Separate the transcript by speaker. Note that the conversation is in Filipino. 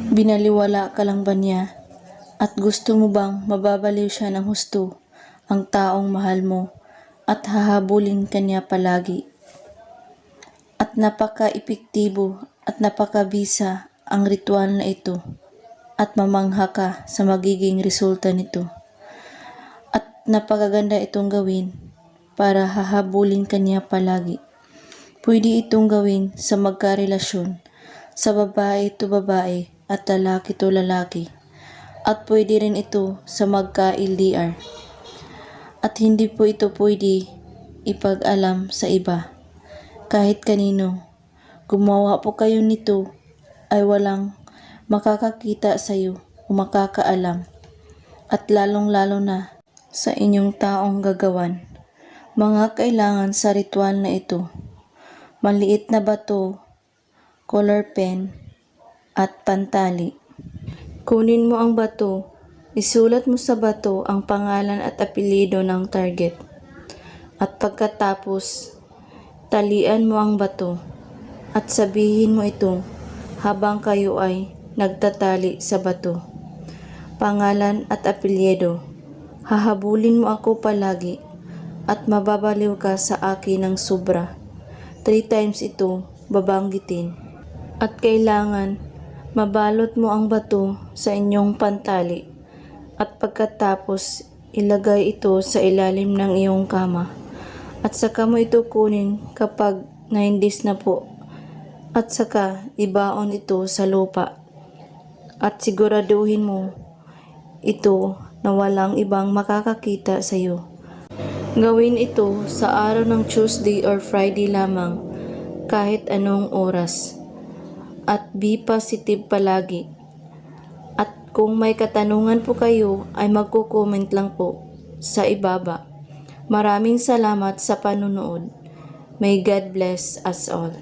Speaker 1: Binaliwala ka lang ba niya? At gusto mo bang mababaliw siya ng husto ang taong mahal mo at hahabulin ka niya palagi? At napaka-epektibo at napakabisa ang ritual na ito at mamangha ka sa magiging resulta nito. At napakaganda itong gawin para hahabulin ka niya palagi. Pwede itong gawin sa magkarelasyon, sa babae to babae at lalaki to lalaki. At pwede rin ito sa magka-LDR. At hindi po ito pwede ipag-alam sa iba. Kahit kanino, gumawa po kayo nito ay walang makakakita sa iyo o makakaalam. At lalong-lalo na sa inyong taong gagawan. Mga kailangan sa ritual na ito: maliit na bato, color pen, at pantali. Kunin mo ang bato, isulat mo sa bato ang pangalan at apelyido ng target. At pagkatapos, talian mo ang bato at sabihin mo ito habang kayo ay nagtatali sa bato. Pangalan at apelyido, hahabulin mo ako palagi at mababaliw ka sa akin ng sobra. 3 times ito babanggitin. At kailangan mabalot mo ang bato sa inyong pantali at pagkatapos ilagay ito sa ilalim ng iyong kama at saka mo ito kunin kapag 9 days na po at saka ibaon ito sa lupa at siguraduhin mo ito na walang ibang makakakita sa iyo. Gawin ito sa araw ng Tuesday or Friday lamang kahit anong oras. At be positive palagi. At kung may katanungan po kayo ay magko-comment lang po sa ibaba. Maraming salamat sa panunood. May God bless us all.